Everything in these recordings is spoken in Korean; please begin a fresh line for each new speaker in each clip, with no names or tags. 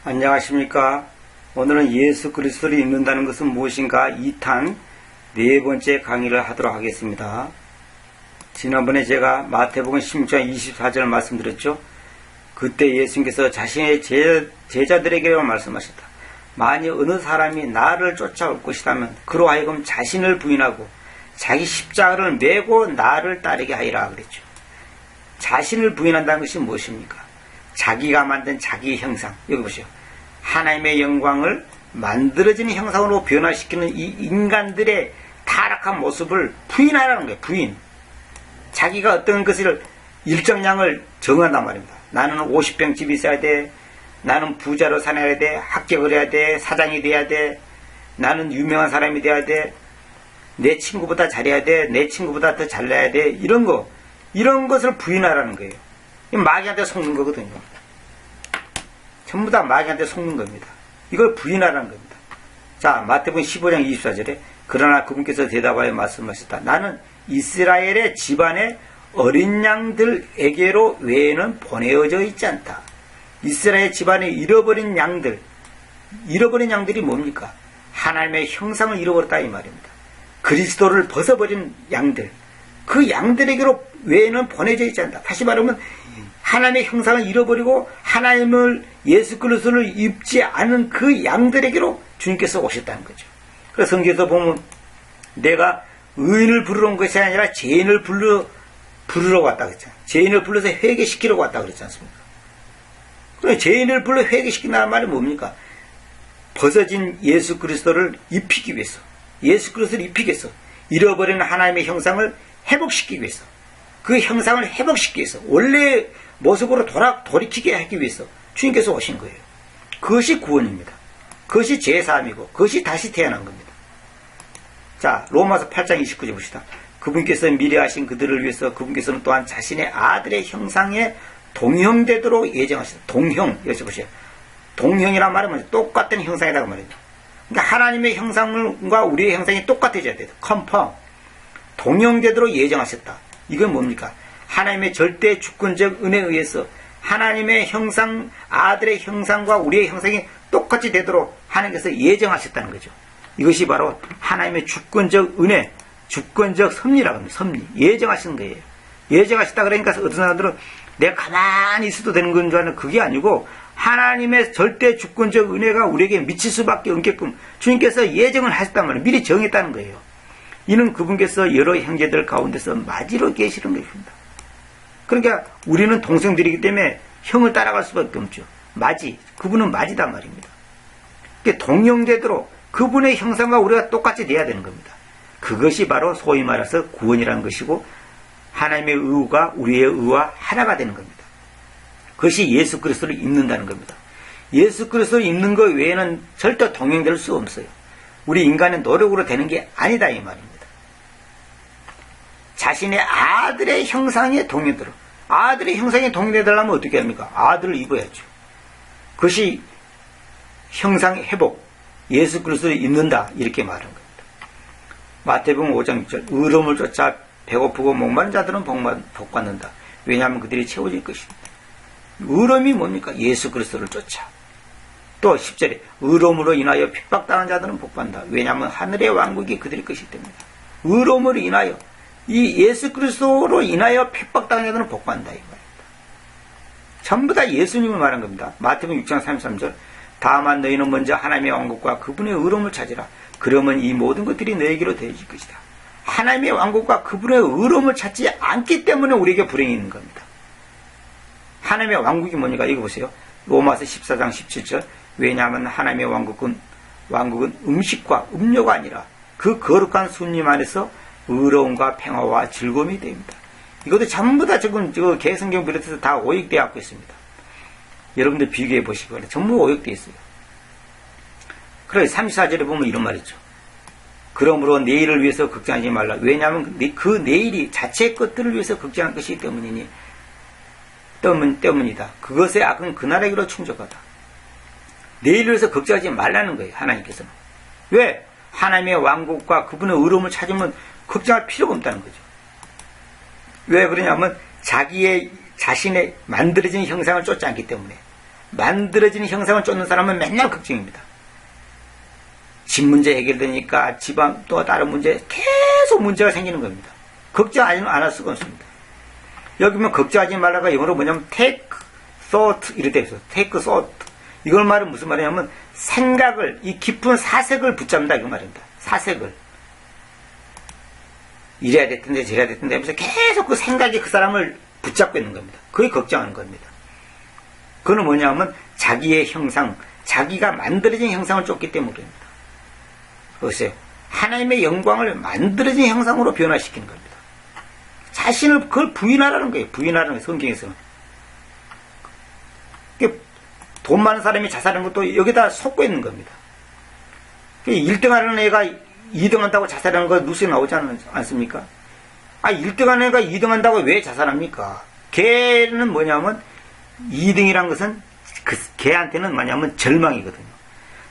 안녕하십니까. 오늘은 예수 그리스도를 입는다는 것은 무엇인가 2탄 네 번째 강의를 하도록 하겠습니다. 지난번에 제가 마태복음 16장 24절 말씀드렸죠. 그때 예수님께서 자신의 제자들에게 말씀하셨다. 만일 어느 사람이 나를 쫓아올 것이라면 그로 하여금 자신을 부인하고 자기 십자가를 메고 나를 따르게 하리라 그랬죠. 자신을 부인한다는 것이 무엇입니까? 자기가 만든 자기의 형상, 여기 보세요. 하나님의 영광을 만들어지는 형상으로 변화시키는 이 인간들의 타락한 모습을 부인하라는 거예요. 부인. 자기가 어떤 것을 일정량을 정한단 말입니다. 나는 50평 집이 있어야 돼. 나는 부자로 살아야 돼. 합격을 해야 돼. 사장이 돼야 돼. 나는 유명한 사람이 돼야 돼. 내 친구보다 잘해야 돼. 내 친구보다 더 잘나야 돼. 이런 것을 부인하라는 거예요. 마귀한테 속는 거거든요. 전부 다 마귀한테 속는 겁니다. 이걸 부인하라는 겁니다. 자, 마태복음 15장 24절에 그러나 그분께서 대답하여 말씀하셨다. 나는 이스라엘의 집안의 어린 양들에게로 외에는 보내어져 있지 않다. 이스라엘 집안의 잃어버린 양들이 뭡니까? 하나님의 형상을 잃어버렸다 이 말입니다. 그리스도를 벗어버린 양들, 그 양들에게로 외에는 보내져 있지 않다. 다시 말하면 하나님의 형상을 잃어버리고 하나님을 예수 그리스도를 입지 않은 그 양들에게로 주님께서 오셨다는 거죠. 그래서 성경에서 보면 내가 의인을 부르러 온 것이 아니라 죄인을 부르러 왔다 그랬잖아요. 죄인을 불러서 회개시키려고 왔다 그랬지 않습니까? 그럼 죄인을 불러 회개시킨다는 말이 뭡니까? 벗어진 예수 그리스도를 입히기 위해서, 예수 그리스도를 입히기 위해서, 잃어버린 하나님의 형상을 회복시키기 위해서, 그 형상을 회복시키기 위해서, 원래 모습으로 돌이키게 하기 위해서 주님께서 오신 거예요. 그것이 구원입니다. 그것이 죄사함이고 그것이 다시 태어난 겁니다. 자, 로마서 8장 29절 봅시다. 그분께서 미리 하신 그들을 위해서 그분께서는 또한 자신의 아들의 형상에 동형되도록 예정하셨다. 동형, 여기서 보세요. 동형이란 말은 뭐죠? 똑같은 형상이라고 말이죠. 그러니까 하나님의 형상과 우리의 형상이 똑같아져야 돼요. 컴퍼. 동형되도록 예정하셨다. 이건 뭡니까? 하나님의 절대 주권적 은혜에 의해서 하나님의 형상, 아들의 형상과 우리의 형상이 똑같이 되도록 하나님께서 예정하셨다는 거죠. 이것이 바로 하나님의 주권적 은혜, 주권적 섭리라고 합니다. 섭리. 예정하신 거예요. 예정하셨다 그러니까 어떤 사람들은 내가 가만히 있어도 되는 건 줄 아는 그게 아니고 하나님의 절대 주권적 은혜가 우리에게 미칠 수밖에 없게끔 주님께서 예정을 하셨단 말이에요. 미리 정했다는 거예요. 이는 그분께서 여러 형제들 가운데서 마지로 계시는 것입니다. 그러니까 우리는 동생들이기 때문에 형을 따라갈 수밖에 없죠. 마지, 그분은 마지단 말입니다. 그러니까 동형되도록 그분의 형상과 우리가 똑같이 돼야 되는 겁니다. 그것이 바로 소위 말해서 구원이라는 것이고 하나님의 의가 우리의 의와 하나가 되는 겁니다. 그것이 예수 그리스도를 입는다는 겁니다. 예수 그리스도를 입는 것 외에는 절대 동형될 수 없어요. 우리 인간의 노력으로 되는 게 아니다 이 말입니다. 자신의 아들의 형상에 동요되도록, 아들의 형상에 동요되려면 어떻게 합니까? 아들을 입어야죠. 그것이 형상 회복, 예수 그리스도를 입는다 이렇게 말하는 겁니다. 마태복음 5장 6절 의로움을 쫓아 배고프고 목마른 자들은 복받는다. 왜냐하면 그들이 채워질 것입니다. 의로움이 뭡니까? 예수 그리스도를 쫓아. 또 10절에 의로움으로 인하여 핍박당한 자들은 복받는다. 왜냐하면 하늘의 왕국이 그들의 것이기 때문이다. 의로움으로 인하여 이 예수 그리스도로 인하여 핍박당한 자들은 복받는다 이 말입니다. 전부 다 예수님을 말한 겁니다. 마태복음 6장 33절 다만 너희는 먼저 하나님의 왕국과 그분의 의로움을 찾으라. 그러면 이 모든 것들이 너에게로 되어질 것이다. 하나님의 왕국과 그분의 의로움을 찾지 않기 때문에 우리에게 불행이 있는 겁니다. 하나님의 왕국이 뭐니까 이거 보세요. 로마서 14장 17절 왜냐하면 하나님의 왕국은 음식과 음료가 아니라 그 거룩한 순림 안에서 의로움과 평화와 즐거움이 됩니다. 이것도 전부 다 지금 개성경 비롯해서 다 오역되어 갖고 있습니다. 여러분들 비교해 보시기 바랍니다. 전부 오역되어 있어요. 그래서 34절에 보면 이런 말이죠. 그러므로 내일을 위해서 걱정하지 말라. 왜냐하면 그 내일이 자체의 것들을 위해서 걱정할 것이기 때문이다. 그것의 악은 그날에게로 충족하다. 내일을 위해서 걱정하지 말라는 거예요. 하나님께서는. 왜? 하나님의 왕국과 그분의 의로움을 찾으면 걱정할 필요가 없다는 거죠. 왜 그러냐면 자신의 만들어진 형상을 쫓지 않기 때문에 만들어지는 형상을 쫓는 사람은 맨날 걱정입니다. 집 문제 해결되니까 집안 또 다른 문제 계속 문제가 생기는 겁니다. 걱정 안 할 수가 없습니다. 여기 보면 걱정하지 말라가 영어로 뭐냐면 take thought 이렇게 되어 있어요. take thought. 이걸 말은 무슨 말이냐면 생각을, 이 깊은 사색을 붙잡는다 이거 말입니다. 사색을. 이래야 됐던데 저래야 됐던데 하면서 계속 그 생각이 그 사람을 붙잡고 있는 겁니다. 그게 걱정하는 겁니다. 그건 뭐냐면 자기의 형상, 자기가 만들어진 형상을 쫓기 때문입니다. 보세요. 하나님의 영광을 만들어진 형상으로 변화시키는 겁니다. 자신을 그걸 부인하라는 거예요. 부인하라는 거예요. 성경에서는. 돈 많은 사람이 자살하는 것도 여기다 속고 있는 겁니다. 1등 하는 애가 2등 한다고 자살하는 거 뉴스에 나오지 않습니까? 1등 하는 애가 2등 한다고 왜 자살합니까? 걔는 뭐냐면 2등이란 것은 걔한테는 뭐냐면 절망이거든요.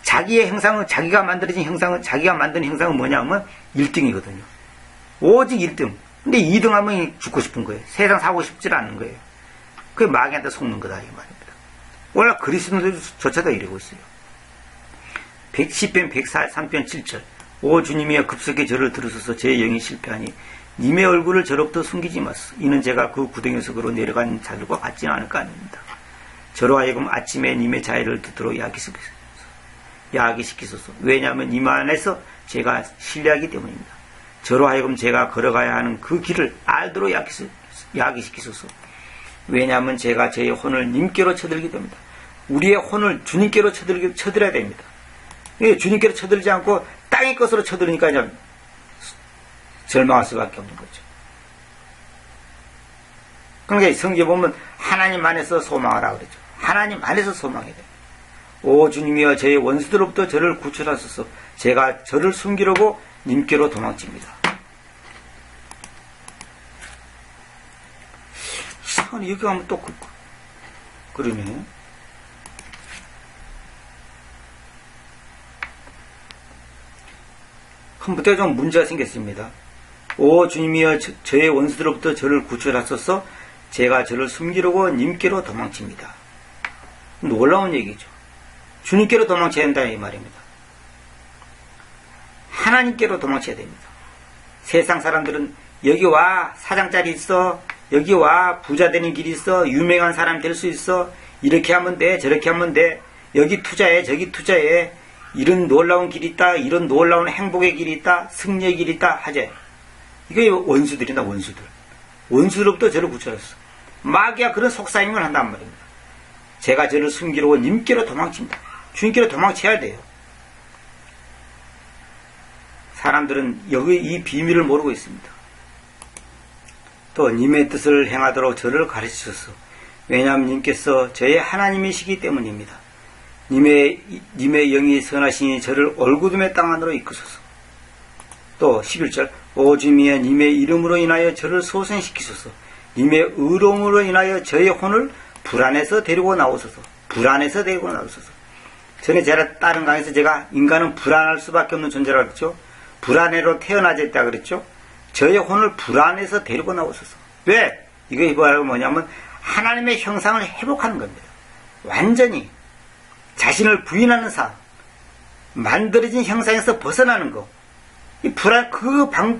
자기의 형상은, 자기가 만들어진 형상은, 자기가 만든 형상은 뭐냐면 1등이거든요. 오직 1등. 근데 2등 하면 죽고 싶은 거예요. 세상 사고 싶지 않은 거예요. 그게 마귀한테 속는 거다, 이 말입니다. 원래 그리스도조차도 이러고 있어요. 10편 103편 7절. 오 주님이여 급속히 저를 들으소서 제 영이 실패하니 님의 얼굴을 저로부터 숨기지 마소서. 이는 제가 그 구덩이 속으로 내려간 자들과 같지는 않을까 합니다. 저로 하여금 아침에 님의 자애를 듣도록 야기시키소서. 왜냐하면 님 안에서 제가 신뢰하기 때문입니다. 저로 하여금 제가 걸어가야 하는 그 길을 알도록 야기시키소서. 왜냐하면 제가 제 혼을 님께로 쳐들기 때문입니다. 우리의 혼을 주님께로 쳐들어야 됩니다. 주님께로 쳐들지 않고 땅의 것으로 쳐들으니까 이제 절망할 수밖에 없는 거죠. 그러니까 성경에 보면 하나님 안에서 소망하라 그러죠. 하나님 안에서 소망해야 돼요. 오 주님이여 저의 원수들로부터 저를 구출하소서. 제가 저를 숨기려고 님께로 도망칩니다. 이상하네. 여기 가면 또 그러네. 컴퓨터에 좀 문제가 생겼습니다. 오 주님이여 저의 원수들로부터 저를 구출하소서. 제가 저를 숨기려고 님께로 도망칩니다. 놀라운 얘기죠. 주님께로 도망쳐야 한다 이 말입니다. 하나님께로 도망쳐야 됩니다. 세상 사람들은 여기 와 사장짜리 있어, 여기 와 부자 되는 길이 있어, 유명한 사람 될 수 있어, 이렇게 하면 돼 저렇게 하면 돼, 여기 투자해 저기 투자해, 이런 놀라운 길이 있다, 이런 놀라운 행복의 길이 있다, 승리의 길이 있다 하재. 이게 원수들이다. 원수로부터 저를 구출했어. 마귀가 그런 속삭임을 한단 말입니다. 제가 저를 숨기려고 님께로 도망칩니다. 주님께로 도망쳐야 돼요. 사람들은 여기 이 비밀을 모르고 있습니다. 또 님의 뜻을 행하도록 저를 가르치소서. 왜냐하면 님께서 저의 하나님이시기 때문입니다. 님의 영이 선하시니 저를 올구둠의 땅 안으로 이끄소서. 또 11절 오 주님이여 님의 이름으로 인하여 저를 소생시키소서. 님의 의로움으로 인하여 저의 혼을 불안에서 데리고 나오소서. 불안에서 데리고 나오소서. 전에 제가 다른 강의에서 제가 인간은 불안할 수밖에 없는 존재라고 그랬죠. 불안해로 태어나져 있다 그랬죠. 저의 혼을 불안에서 데리고 나오소서. 왜? 이거 뭐냐면 하나님의 형상을 회복하는 겁니다. 완전히 자신을 부인하는 삶, 만들어진 형상에서 벗어나는 거. 이 불안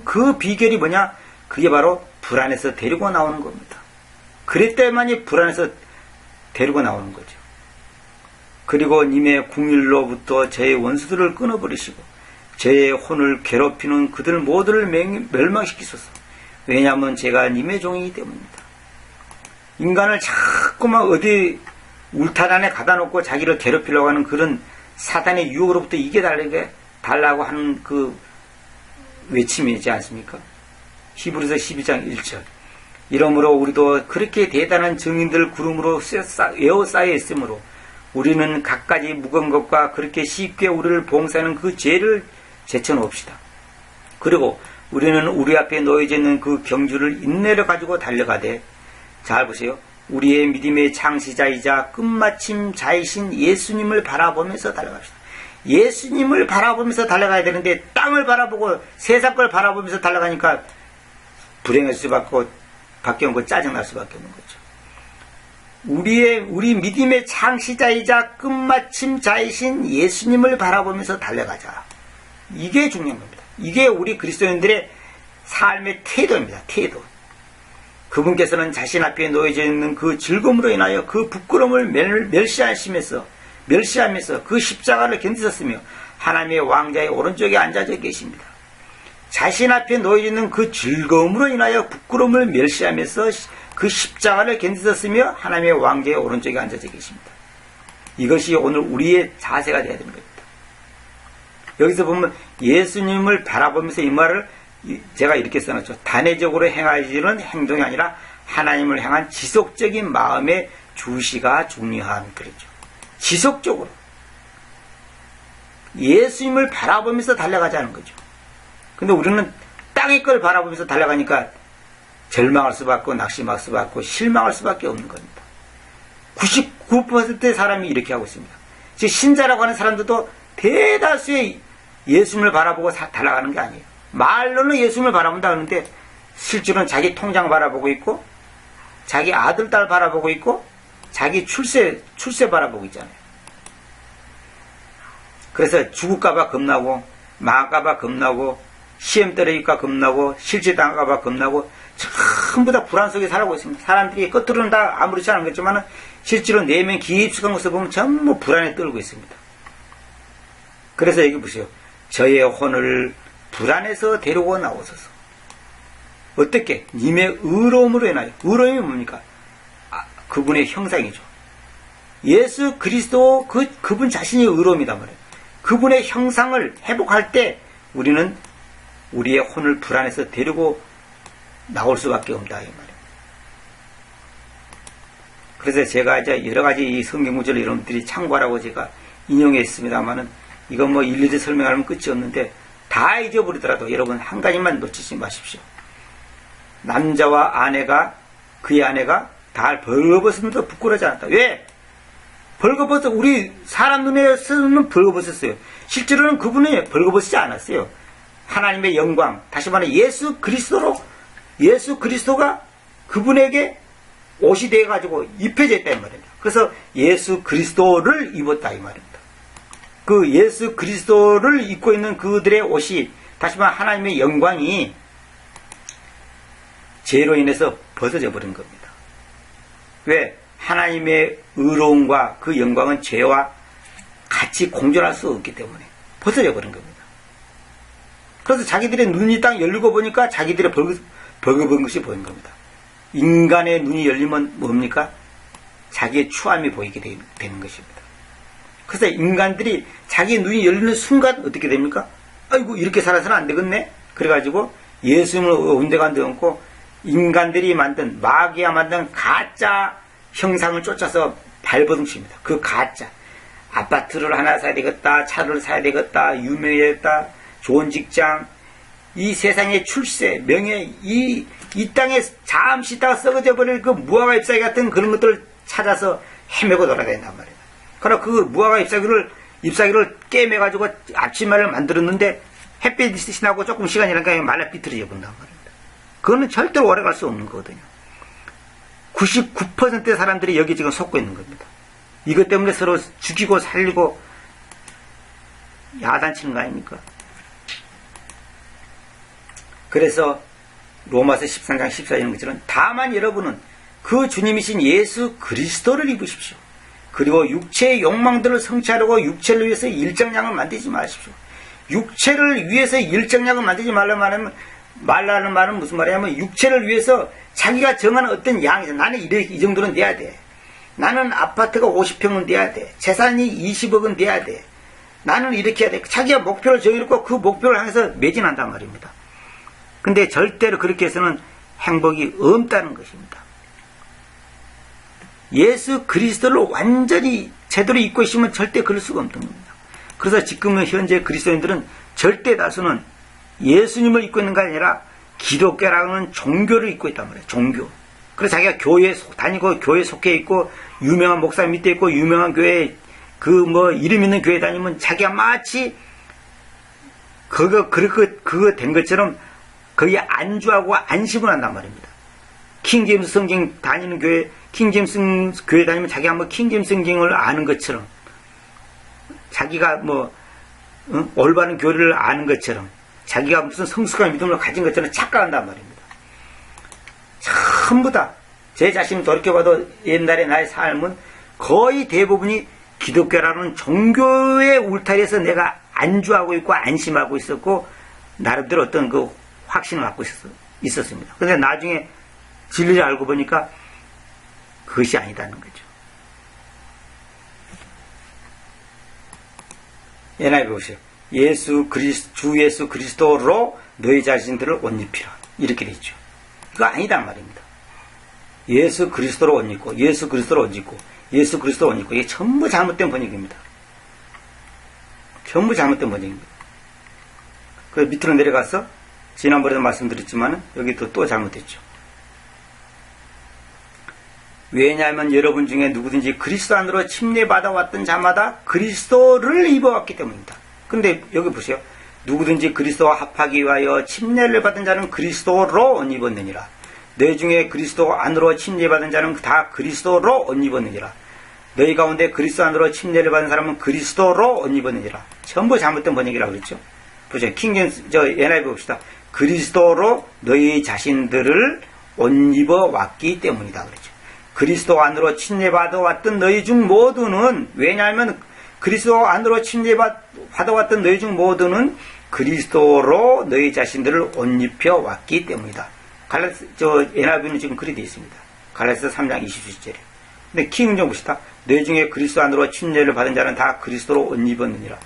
그 비결이 뭐냐? 그게 바로 불안에서 데리고 나오는 겁니다. 그럴 때만이 불안에서 데리고 나오는 거죠. 그리고 님의 궁일로부터 저의 원수들을 끊어버리시고 저의 혼을 괴롭히는 그들 모두를 멸망시키소서. 왜냐하면 제가 님의 종이기 때문입니다. 인간을 자꾸만 어디 울타리 안에 가다 놓고 자기를 괴롭히려고 하는 그런 사단의 유혹으로부터 이겨달라고 하는 그 외침이지 않습니까? 히브리서 12장 1절. 이러므로 우리도 그렇게 대단한 증인들 구름으로 에워싸여 있으므로 우리는 갖가지 무거운 것과 그렇게 쉽게 우리를 봉사하는 그 죄를 제쳐놓읍시다. 그리고 우리는 우리 앞에 놓여져 있는 그 경주를 인내를 가지고 달려가되, 잘 보세요. 우리의 믿음의 창시자이자 끝마침 자이신 예수님을 바라보면서 달려갑시다. 예수님을 바라보면서 달려가야 되는데 땅을 바라보고 세상 걸 바라보면서 달려가니까 불행할 수밖에 없고 짜증날 수밖에 없는 거죠. 우리 믿음의 창시자이자 끝마침자이신 예수님을 바라보면서 달려가자. 이게 중요한 겁니다. 이게 우리 그리스도인들의 삶의 태도입니다. 태도. 그분께서는 자신 앞에 놓여져 있는 그 즐거움으로 인하여 그 부끄러움을 멸시하면서 그 십자가를 견디셨으며 하나님의 왕자의 오른쪽에 앉아져 계십니다. 자신 앞에 놓여져 있는 그 즐거움으로 인하여 부끄러움을 멸시하면서 그 십자가를 견디셨으며 하나님의 왕자의 오른쪽에 앉아져 계십니다. 이것이 오늘 우리의 자세가 되어야 되는 겁니다. 여기서 보면 예수님을 바라보면서 이 말을 제가 이렇게 써놨죠. 단회적으로 행하지는 행동이 아니라 하나님을 향한 지속적인 마음의 주시가 중요한 그랬죠. 지속적으로 예수님을 바라보면서 달려가자는 거죠. 근데 우리는 땅의 걸 바라보면서 달려가니까 절망할 수밖에 없고 낙심할 수밖에 없고 실망할 수밖에 없는 겁니다. 99%의 사람이 이렇게 하고 있습니다. 즉 신자라고 하는 사람들도 대다수의 예수님을 바라보고 달아가는 게 아니에요. 말로는 예수님을 바라본다 하는데 실제로는 자기 통장 바라보고 있고 자기 아들, 딸 바라보고 있고 자기 출세 바라보고 있잖아요. 그래서 죽을까봐 겁나고 망할까봐 겁나고 시험 떨어질까 겁나고 실제당할까봐 겁나고 전부 다 불안 속에 살아가고 있습니다. 사람들이 겉으로는 다 아무렇지 않은 거지만 실제로 내면 깊숙한 것을 보면 전부 불안에 떨고 있습니다. 그래서 여기 보세요. 저의 혼을 불안에서 데리고 나오소서. 어떻게? 님의 의로움으로 인하여. 의로움이 뭡니까? 그분의 형상이죠. 예수 그리스도 그분 자신이 의로움이단 말이에요. 그분의 형상을 회복할 때 우리는 우리의 혼을 불안에서 데리고 나올 수밖에 없다 이 말이에요. 그래서 제가 이제 여러 가지 이 성경 구절을 여러분들이 참고하라고 제가 인용했습니다만은 이건 뭐 일일이 설명하면 끝이 없는데 다 잊어버리더라도 여러분 한 가지만 놓치지 마십시오. 남자와 아내가 그의 아내가 다 벌거벗으면서 부끄러워하지 않았다. 왜? 벌거벗어 우리 사람 눈에서는 벌거벗었어요. 실제로는 그분이 벌거벗지 않았어요. 하나님의 영광 다시 말해 예수 그리스도가 그분에게 옷이 되어가지고 입혀져 있다 이 말입니다. 그래서 예수 그리스도를 입었다 이 말입니다. 그 예수 그리스도를 입고 있는 그들의 옷이 다시 말해 하나님의 영광이 죄로 인해서 벗어져 버린 겁니다. 왜? 하나님의 의로움과 그 영광은 죄와 같이 공존할 수 없기 때문에 벗어져 버린 겁니다. 그래서 자기들의 눈이 딱 열리고 보니까 자기들의 벌거벗은 것이 보인 겁니다. 인간의 눈이 열리면 뭡니까? 자기의 추함이 보이게 되는 것입니다. 그래서 인간들이 자기 눈이 열리는 순간 어떻게 됩니까? 아이고 이렇게 살아서는 안 되겠네. 그래가지고 예수님을 온데간데 얹고 인간들이 만든 마귀가 만든 가짜 형상을 쫓아서 발버둥칩니다. 그 가짜 아파트를 하나 사야 되겠다, 차를 사야 되겠다, 유명해졌다, 좋은 직장, 이 세상의 출세, 명예, 이 땅에 잠시 있다가 썩어져 버릴 그 무화과 잎사귀 같은 그런 것들을 찾아서 헤매고 돌아다닌단 말이에요. 그러나 그 무화과 잎사귀를 깨매가지고 앞치마를 만들었는데 햇빛이 나고 조금 시간이 지나니까 말라 삐뚤어져 본단 말입니다. 그거는 절대로 오래 갈 수 없는 거거든요. 99%의 사람들이 여기 지금 속고 있는 겁니다. 이것 때문에 서로 죽이고 살리고 야단치는 거 아닙니까? 그래서 로마서 13장 14절 것처럼 다만 여러분은 그 주님이신 예수 그리스도를 입으십시오. 그리고 육체의 욕망들을 성취하려고 육체를 위해서 일정량을 만들지 마십시오. 육체를 위해서 일정량을 만들지 말라는 말은 무슨 말이냐면 육체를 위해서 자기가 정하는 어떤 양에서 나는 이 정도는 돼야 돼. 나는 아파트가 50평은 돼야 돼. 재산이 20억은 돼야 돼. 나는 이렇게 해야 돼. 자기가 목표를 정해놓고 그 목표를 향해서 매진한단 말입니다. 근데 절대로 그렇게 해서는 행복이 없다는 것입니다. 예수 그리스도를 완전히 제대로 입고 있으면 절대 그럴 수가 없는 겁니다. 그래서 지금은 현재 그리스도인들은 절대 다수는 예수님을 입고 있는 게 아니라 기독교라는 종교를 입고 있단 말이에요. 종교. 그래서 자기가 교회에 다니고 교회에 속해 있고 유명한 목사 밑에 있고 유명한 교회 이름 있는 교회 다니면 자기가 마치 그거 된 것처럼 거기에 안주하고 안심을 한단 말입니다. 킹제임스 성경 다니는 교회 킹제임스 교회 다니면 자기가 뭐 킹제임스 성경을 아는 것처럼, 자기가 뭐 올바른 교리를 아는 것처럼, 자기가 무슨 성숙한 믿음을 가진 것처럼 착각한단 말입니다. 전부 다 제 자신을 돌이켜봐도 옛날에 나의 삶은 거의 대부분이 기독교라는 종교의 울타리에서 내가 안주하고 있고 안심하고 있었고 나름대로 어떤 그 확신을 갖고 있었습니다. 그런데 나중에 진리를 알고 보니까 그것이 아니다는 거죠. NIV 보세요. 주 예수 그리스도로 너희 자신들을 옷 입히라. 이렇게 되죠. 그거 아니단 말입니다. 예수 그리스도로 옷 입고, 예수 그리스도로 옷 입고, 예수 그리스도로 옷 입고, 이게 전부 잘못된 번역입니다. 전부 잘못된 번역입니다. 그 밑으로 내려가서, 지난번에도 말씀드렸지만, 여기도 또 잘못됐죠. 왜냐하면 여러분 중에 누구든지 그리스도 안으로 침례받아왔던 자마다 그리스도를 입어왔기 때문입니다. 근데 여기 보세요. 누구든지 그리스도와 합하기 위하여 침례를 받은 자는 그리스도로 옷 입었느니라. 너희 중에 그리스도 안으로 침례받은 자는 다 그리스도로 옷 입었느니라. 너희 가운데 그리스도 안으로 침례를 받은 사람은 그리스도로 옷 입었느니라. 전부 잘못된 번역이라고 그랬죠. 보세요. 킹제임스, NIV 봅시다. 그리스도로 너희 자신들을 옷 입어 왔기 때문이다. 그랬죠. 그리스도 안으로 침례받아왔던 너희 중 모두는, 왜냐하면 그리스도 안으로 침례받아왔던 너희 중 모두는 그리스도로 너희 자신들을 옷 입혀 왔기 때문이다. NIV는 지금 그리 되어 있습니다. 갈라디아서 3장 27절에. 근데 킹은좀 봅시다. 너희 중에 그리스도 안으로 침례를 받은 자는 다 그리스도로 옷 입었느니라.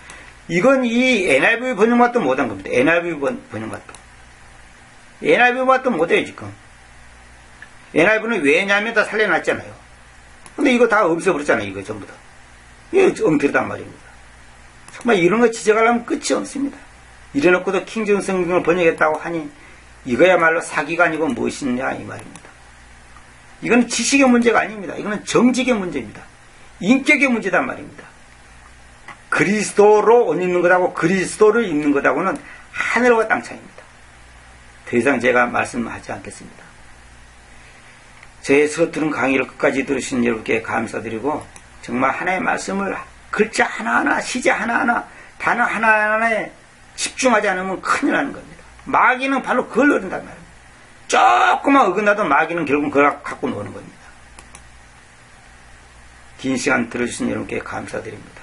이건 이 NIV 번역맛도 못한 겁니다. NIV 번역맛도. NIV맛도 못해요, 지금. NIV는 왜냐하면 다 살려놨잖아요. 근데 이거 다 없애버렸잖아요, 이거 전부 다. 이거 엉터리단 말입니다. 정말 이런 거 지적하려면 끝이 없습니다. 이래놓고도 킹제임스 성경을 번역했다고 하니 이거야말로 사기가 아니고 무엇이냐 이 말입니다. 이건 지식의 문제가 아닙니다. 이거는 정직의 문제입니다. 인격의 문제단 말입니다. 그리스도로 옷 입는 것하고 그리스도를 입는 것하고는 하늘과 땅 차이입니다. 더 이상 제가 말씀하지 않겠습니다. 제 서투른 강의를 끝까지 들으신 여러분께 감사드리고 정말 하나의 말씀을 글자 하나하나, 시제 하나하나, 단어 하나하나에 집중하지 않으면 큰일 나는 겁니다. 마귀는 바로 그걸 노린단 말입니다. 조금만 어긋나도 마귀는 결국 그걸 갖고 노는 겁니다. 긴 시간 들어주신 여러분께 감사드립니다.